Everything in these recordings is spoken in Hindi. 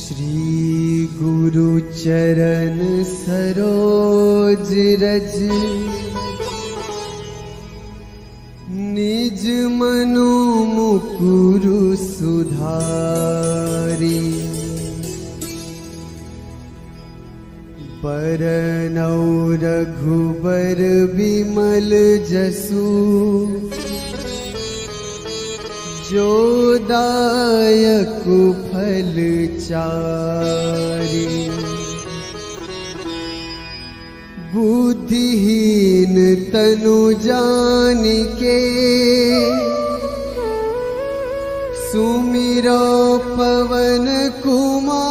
श्री गुरु चरण सरोज रज निज मनो मुकुरु सुधारी। बरनौ रघुबर बिमल जसु जो दायक फल चारि। बुद्धिहीन तनु जानिके सुमिरो पवन कुमार।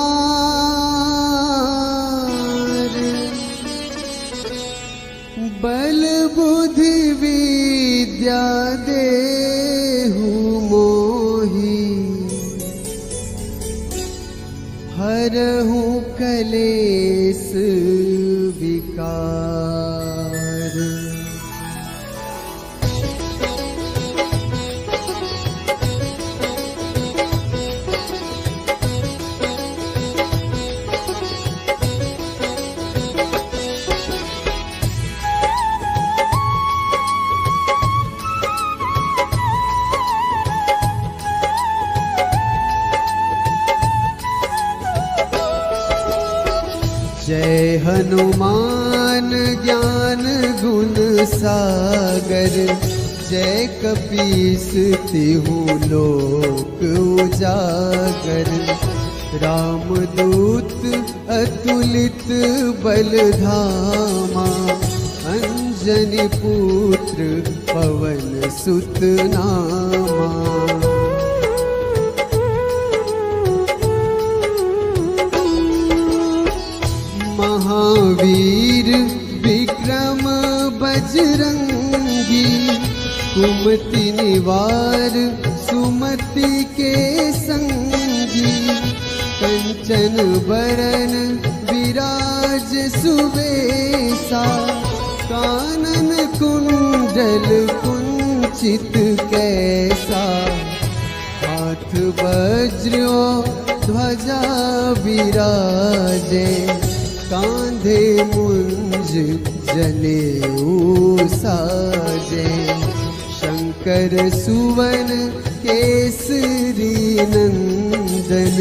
बल बुद्धि विद्या देहु मोहि हरहु कलेस विकार। जय हनुमान ज्ञान गुण सागर। जय कपीस तिहु लोक उजागर। रामदूत अतुलित बल धामा। अंजनी पुत्र पवन सुत नामा। महावीर विक्रम बजरंगी। कुमति निवार सुमति के संगी। कंचन बरन विराज सुबेसा। कानन कुंडल कुंचित कैसा। हाथ वज्र ध्वजा विराजे। कांधे मुंज जनेऊ साजे। शंकर सुवन केसरी नंदन।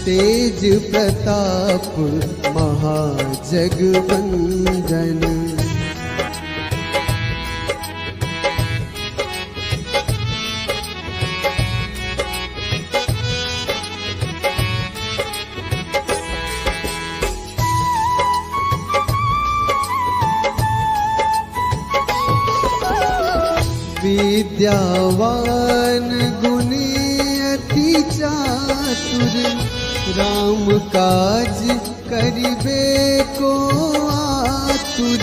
तेज प्रताप महाजगवंदन। विद्यावान गुणी अति चातुर। राम काज करिबे को आतुर।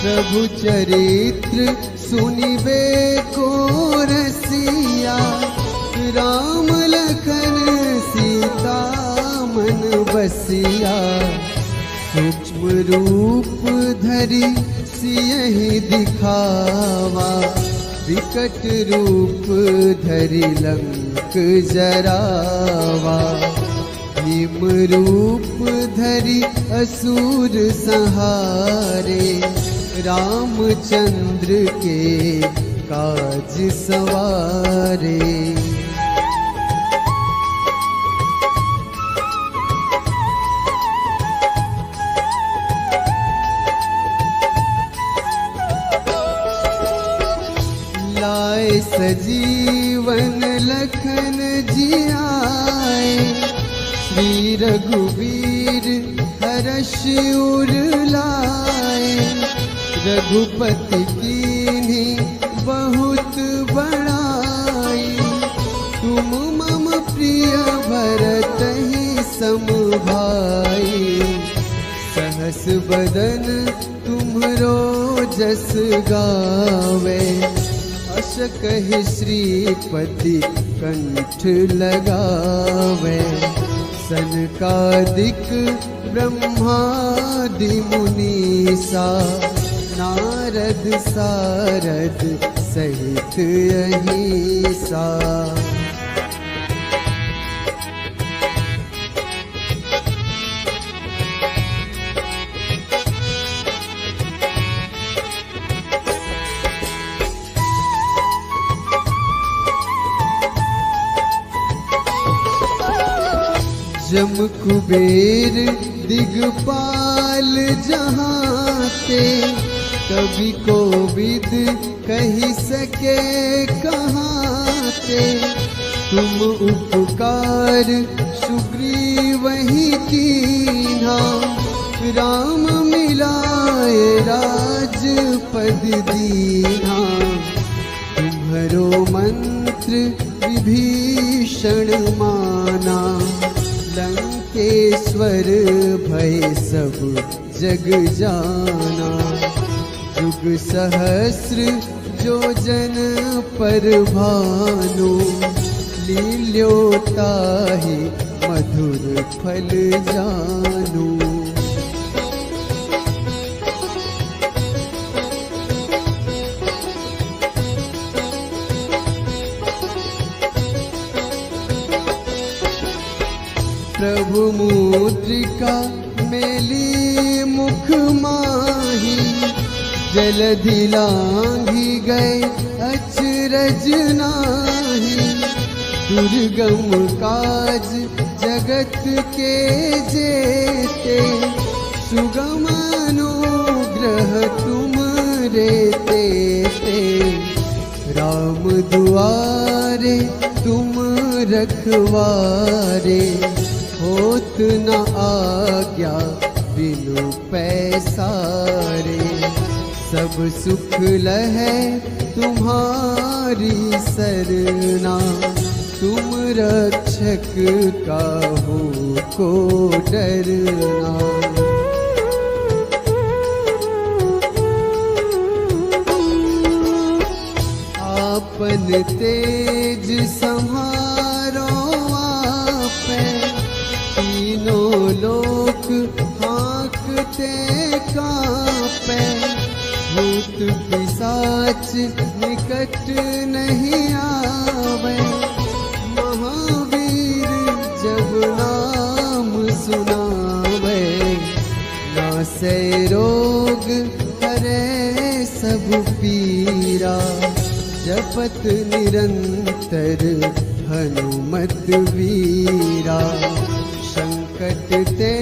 प्रभु चरित्र सुनिबे को रसिया। राम लखन सीता मन बसिया। सूक्ष्म रूप धरि सियहि दिखावा। विकट रूप धरि लंक जरावा। भीम रूप धरि असुर संहारे। रामचंद्र के काज सवारे। लाए सजीवन लखन जियाए। श्री रघुवीर हर्ष उर लाए। रघुपति कीन्ही बहुत बड़ाई। तुम मम प्रिय भरतहि सम भाई। सहस बदन तुम्हरो जस गावे। अस कहि श्रीपति कंठ लगावे। सनकादिक ब्रह्मादि मुनीसा। नारद सारद सहित अहिसा। जम कुबेर दिगपाल जहाँ ते, कवि कोविद कही सके कहाँ ते। तुम उपकार सुग्रीव ही कीन्हा, राम मिलाए राजपद दीन्हा। तुम्हरो मंत्र विभीषण माना, लंकेश्वर भय सब जग जाना। जुग सहस्र जो जन पर भानु, लील्योताहि मधुर फल जानू। प्रभु मुद्रिका मेली मुख माही, जलधि लांघी गए अचरज नाही। दुर्गम काज जगत के जेते, सुगम अनुग्रह तुम रे तेते। राम दुआरे तुम रखवारे, होत न आज्ञा बिनु पैसारे। सब सुख लहै तुम्हारी सरना, तुम रक्षक काहू को डरना। आपन तेज संहारो आपै, तीनों लोक हाँकते कांपै। भूत पिशाच निकट नहीं आवे, महावीर जब नाम सुनावे। नासै रोग हरै सब पीरा, जपत निरंतर हनुमत वीरा। संकट ते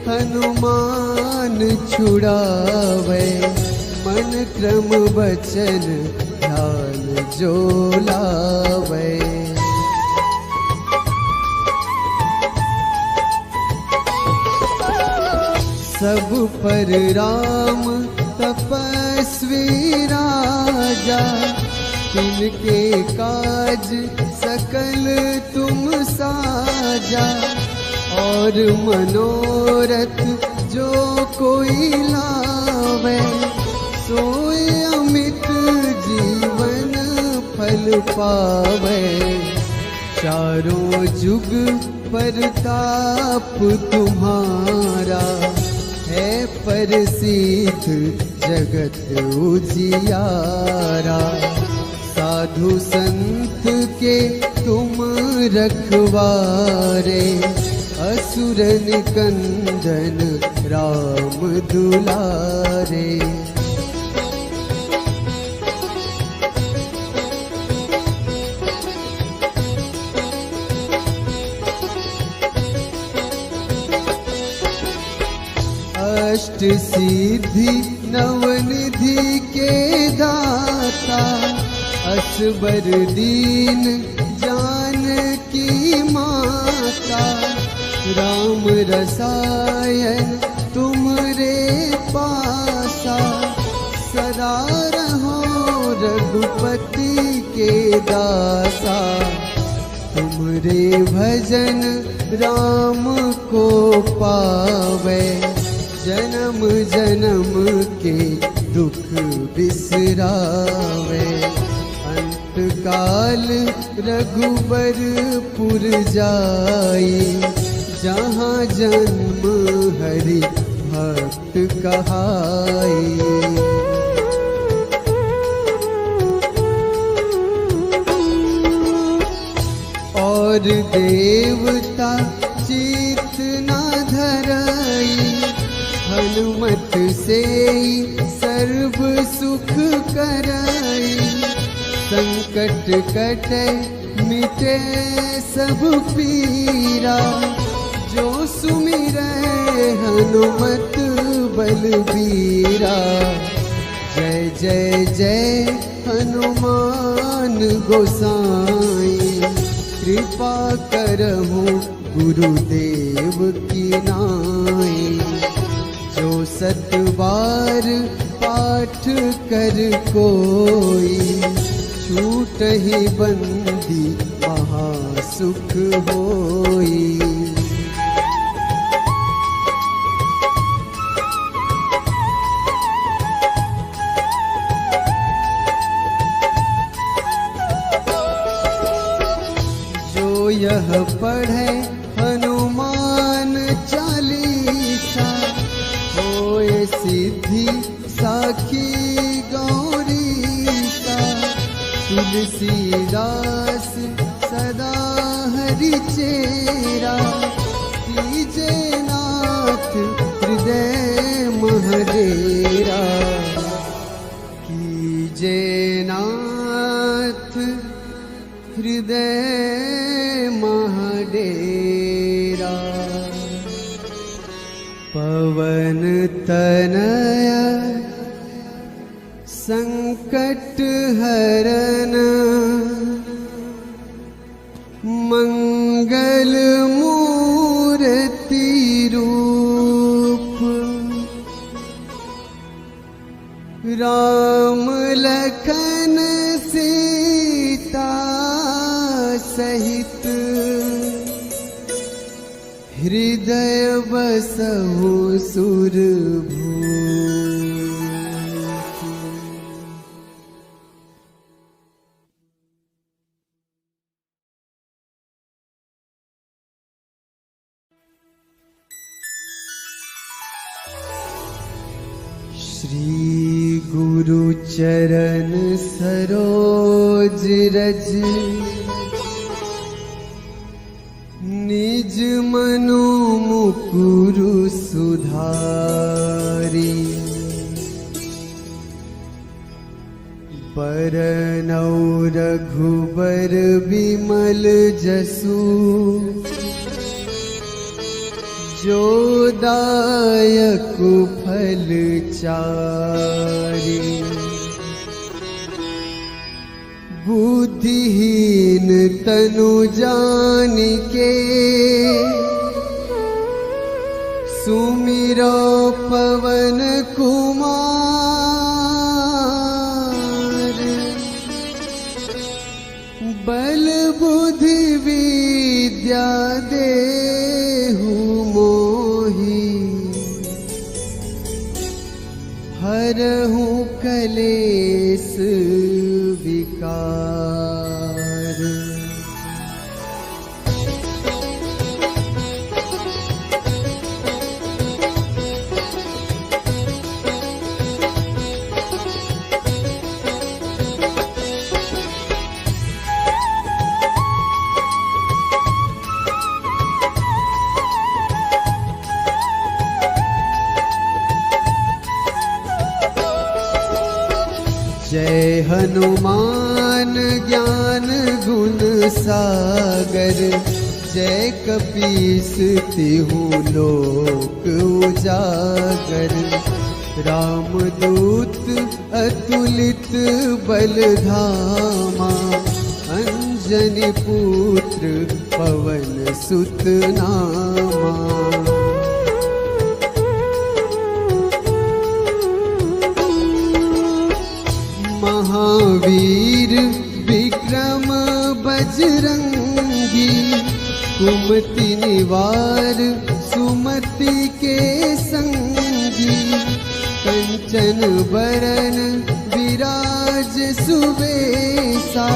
हनुमान छुड़ावे, मन क्रम वचन ध्यान जो लावे। सब पर राम तपस्वी राजा, तिनके काज सकल तुम साजा। और मनोरथ जो कोई लावे, सोए अमित जीवन फल पावे। चारों जुग परताप तुम्हारा, है प्रसिद्ध जगत उजियारा। साधु संत के तुम रखवारे, असुर निकंदन राम दुलारे। अष्ट सिद्धि नवनिधि के दाता, असबर दीन जानकी माता। राम रसायन तुमरे पासा, सदा रहो रघुपति के दासा। तुमरे भजन राम को पावे, जन्म जन्म के दुख बिसरावे। अंत काल रघुबरपुर जाई, जहाँ जन्म हरि भक्त कहाई। और देवता चित न धरई, हनुमत से सर्व सुख करई। संकट कटे मिटे सब पीरा, जो सुमिरै हनुमत बलबीरा। जय जय जय हनुमान गोसाई, कृपा करहु गुरुदेव की नाई। जो 7 बार पाठ कर कोई, छूटहि बंदी महासुख होई। जो यह पढ़े हनुमान चालीसा, होए सिद्धि साखी गौरीसा। तुलसीदास सदा हरि चेरा, कीजे नाथ हृदय महडेरा। कीजे नाथ हृदय महडेरा। पवन तनया संकट हरन, मंगल मूर्ति रूप। राम लखन सीता सहित, हृदय बसहु सुरभूप। श्री गुरु चरण सरोज रज, निज मनो मुकुरु सुधारी। बरनौ रघुबर बिमल जसु, जो दायक फल चारि। बुद्धिहीन तनु जानिके, सुमिरो पवन कुमार। बल बुद्धि विद्या देहु मोहि, हरहु कलेस विकार। जय हनुमान ज्ञान गुण सागर, जय कपीस तिहु लोक उजागर। रामदूत अतुलित बल धामा, अंजनी पुत्र पवन सुत नामा। महावीर विक्रम बजरंगी, कुमति निवार सुमति के संगी। कंचन बरन विराज सुबेसा,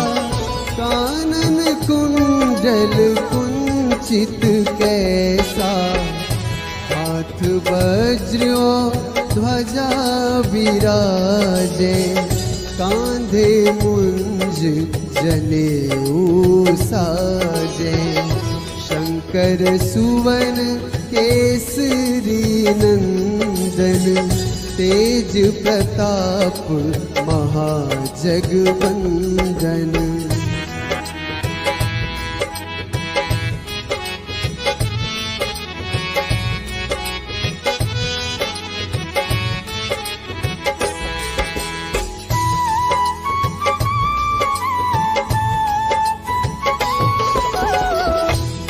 कानन कुंडल कुंचित कैसा। हाथ वज्र ध्वजा विराजे, कांधे मुंज जनेऊ साजे। शंकर सुवन केसरी नंदन, तेज प्रताप महाजगवंदन।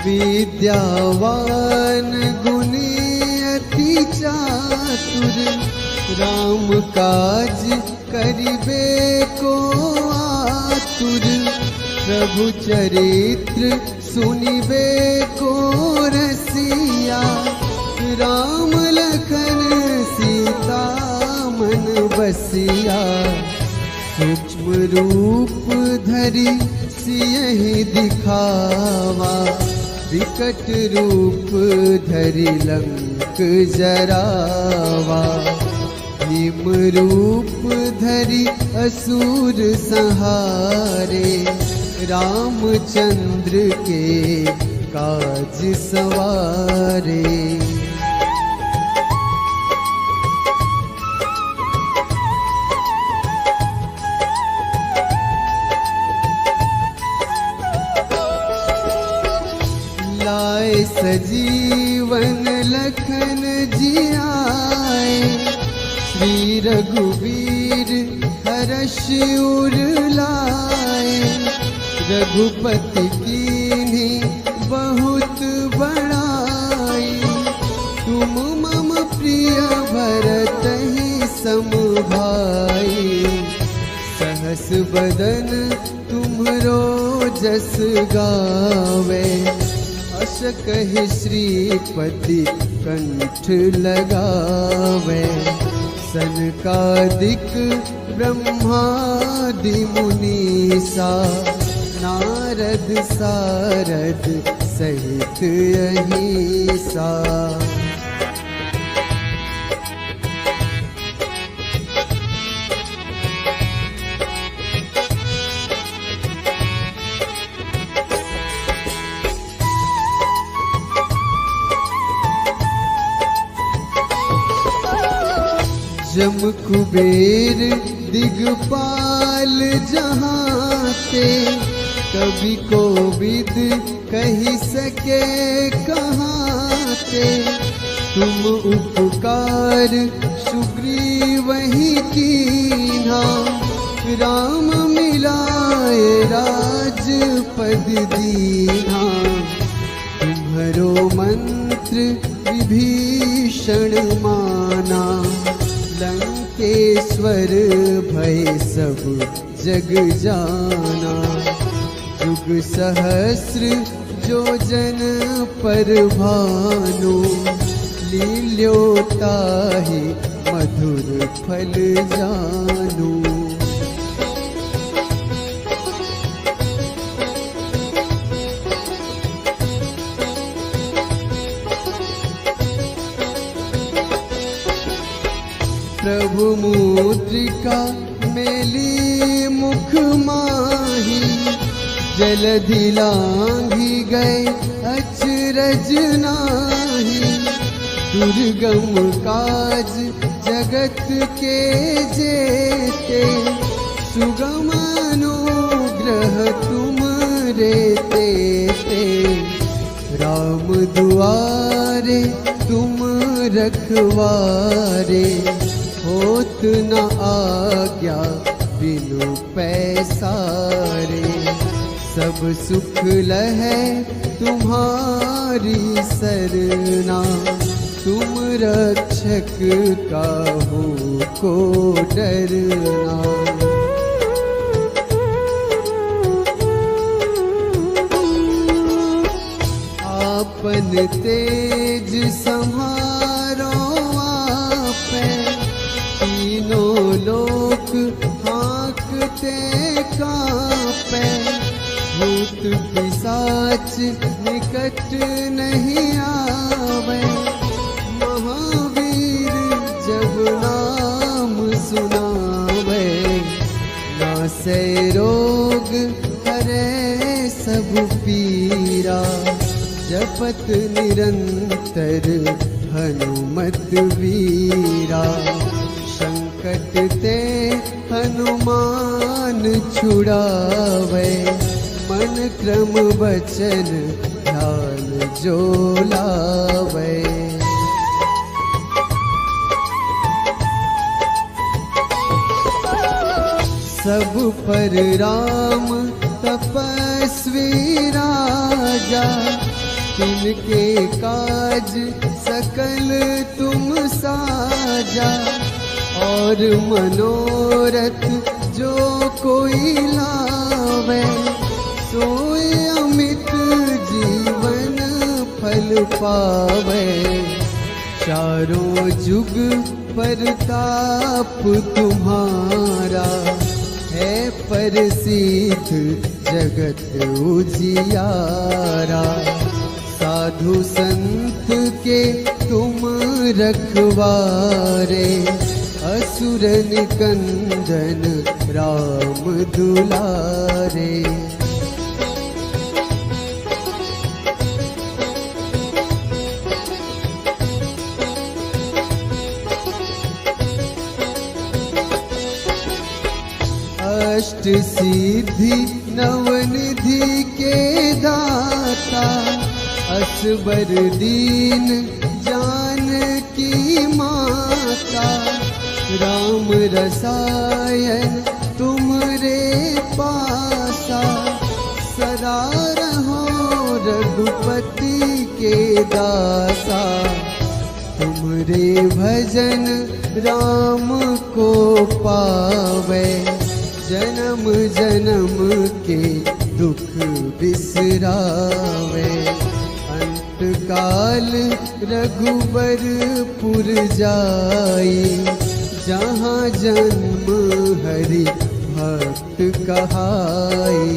विद्यावान गुणी अति चातुर, राम काज करिबे को आतुर, प्रभु चरित्र सुनिबे को रसिया, राम लखन सीता मन बसिया, सूक्ष्म रूप धरि सियहि दिखावा, विकट रूप धरि लंक जरावा, भीम रूप धरि असुर संहारे, रामचंद्र के काज सवारे। लाए सजीवन लखन जियाए, श्री रघुवीर हर्ष उर लाए, रघुपति कीन्ही बहुत बड़ाई, तुम मम प्रिय भरतहि सम भाई, सहस बदन तुम्हरो जस गावे, अस कहि श्रीपति कंठ लगावे, सनकादिक ब्रह्मादि मुनीसा, नारद सारद सहित अहिसा। जम कुबेर दिगपाल जहाते, कवि कोविद कही सके कहाते, तुम उपकार सुग्रीवहि कीन्हा, राम मिलाए राजपद दीन्हा, तुम्हरो मंत्र विभीषण माना, लंकेश्वर भय सब जग जाना, जुग सहस्र जो जन पर भानु, लील्योताहि मधुर फल जानू। प्रभु मुद्रिका मेली मुख माही, जलधि लांघि गए अचरज नाही, दुर्गम काज जगत के जेते, सुगम अनुग्रह तुम रे तेते, राम दुआरे तुम रखवारे, होत न आज्ञा बिनु पैसारे, सब सुख लहै तुम्हारी सरना, तुम रक्षक काहू को डरना। आपन तेज सम्हारो आपै, तीनों लोक हाँकते कांपै, भूत पिशाच निकट नहीं आवे, महावीर जब नाम सुनावे, नासै रोग हरै सब पीरा, जपत निरंतर हनुमत वीरा, संकट ते हनुमान छुड़ावे, मन क्रम वचन ध्यान जो लावे। सब पर राम तपस्वी राजा, तिनके काज सकल तुम साजा, और मनोरथ जो कोई लावे, सोए अमित जीवन फल पावे। चारों जुग परताप तुम्हारा, है प्रसिद्ध जगत उजियारा। साधु संत के तुम रखवारे, असुर निकंदन राम दुलारे। अष्ट सिद्धि नवनिधि के दाता, असबर दीन जानकी माता। राम रसायन तुमरे पासा, सदा रहो रघुपति के दासा। तुमरे भजन राम को पावे, जन्म जन्म के दुख बिसरावे। अंत काल रघुबरपुर जाई, जहाँ जन्म हरि भक्त कहाई।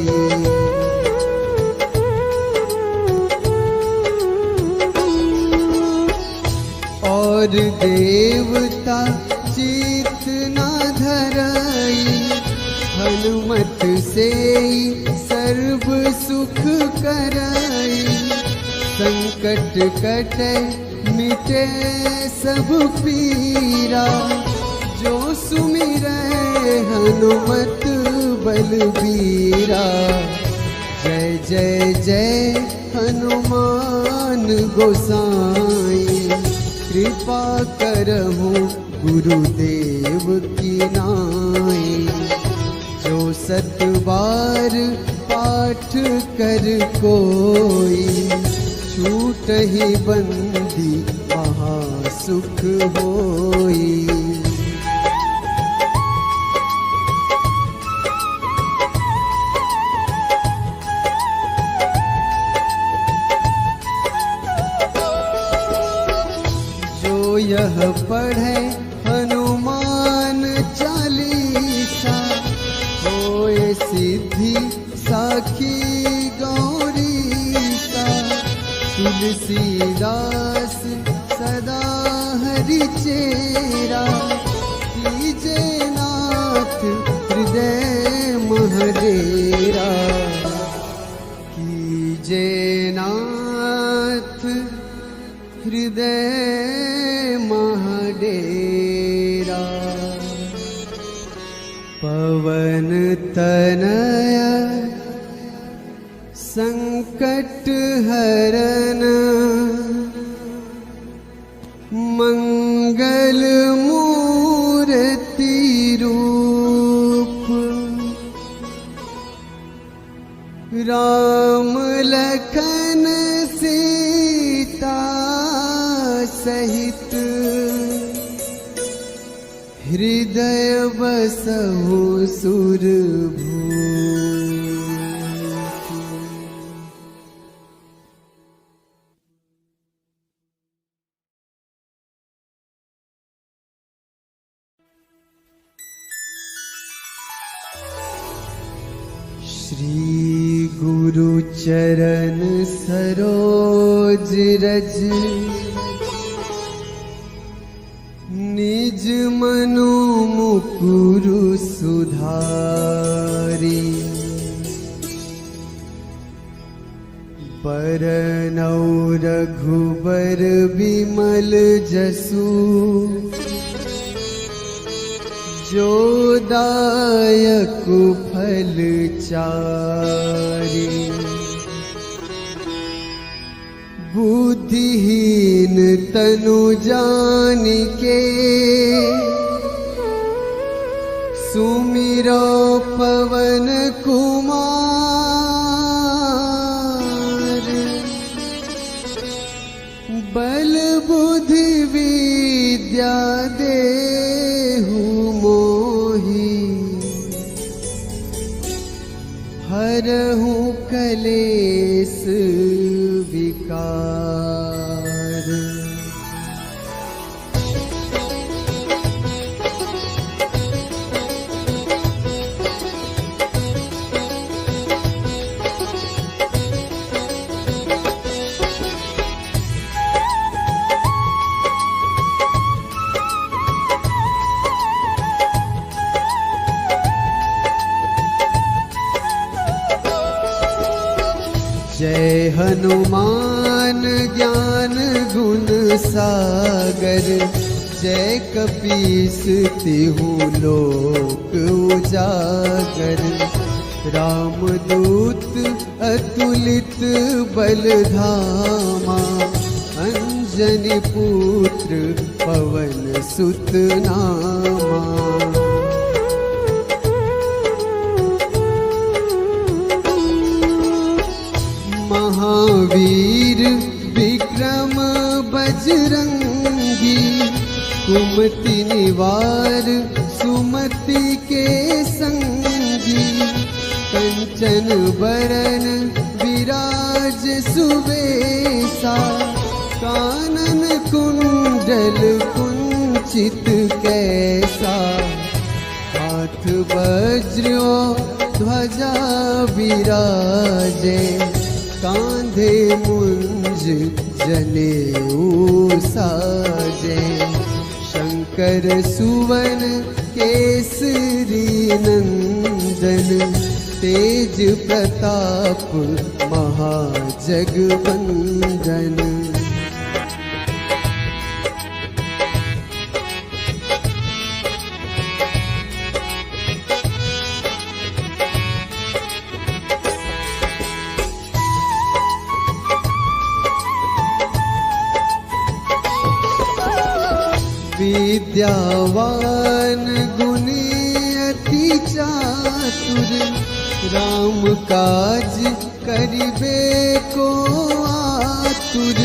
और देवता चित न धरई, हनुमत से सर्व सुख करई। संकट कटे मिटे सब पीरा, जो सुमिरै हनुमत बलबीरा। जय जय जय हनुमान गोसाई, कृपा करहु गुरुदेव की नाई। जो सत बार पाठ कर कोई, छूटहि बंदी महासुख होई। जो यह पढ़े हनुमान चालीसा, होए सिद्धि साखी गौरीसा। तुलसीदास सदा हरि चेरा, कीजे नाथ हृदय महडेरा। कीजे नाथ हृदय महडेरा। पवन तनया संकट हरन, मंगल मूर्ति रूप। राम लखन सीता सहित, हृदय बसहु सुरभूप। श्री गुरु चरण सरोज रज, निज मनु मुकुरु सुधारी। बरनौ रघुबर बिमल जसु, जो दायक फल चारि। बुद्धिहीन तनु जानिके, सुमिरो पवन कुमार। कलेस विकार। जय हनुमान ज्ञान गुण सागर, जय कपीस तिहु लोक उजागर। रामदूत अतुलित बल धामा, अंजनी पुत्र पवन सुत नामा। महावीर विक्रम बजरंगी, कुमति निवार सुमति के संगी। कंचन बरन विराज सुबेसा, कानन कुंडल कुंचित कैसा। हाथ वज्र ध्वजा विराजे, कांधे मुंज जनेऊ साजे। शंकर सुवन केसरी नंदन, तेज प्रताप महाजगवंदन। विद्यावान गुणी अति चातुर, राम काज करिबे को आतुर।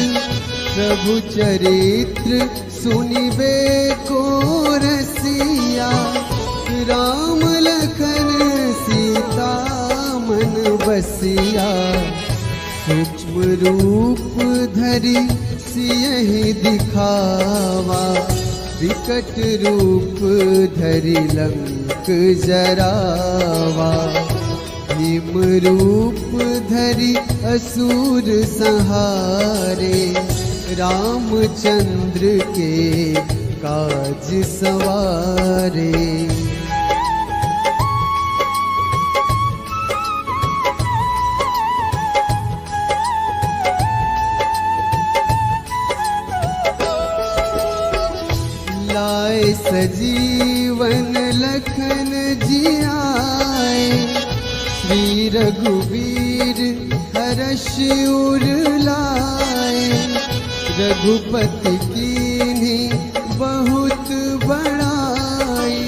प्रभु चरित्र सुनिबे को रसिया, राम लखन सीता मन बसिया। सूक्ष्म रूप धरि सियहि दिखावा, विकट रूप धरि लंक जरावा। भीम रूप धरि असुर संहारे, रामचंद्र के काज सवारे। लाए सजीवन लखन जियाए, श्री रघुवीर हर्ष उर लाए। रघुपति कीन्ही बहुत बड़ाई,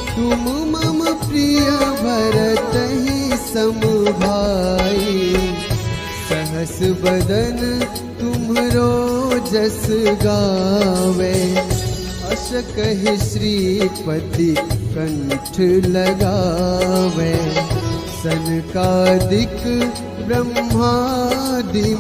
तुम मम प्रिय भरतहि सम भाई। सहस बदन तुम्हरो जस गावे, अस कहि श्रीपति कंठ लगावे। सनकादिक ब्रह्मादि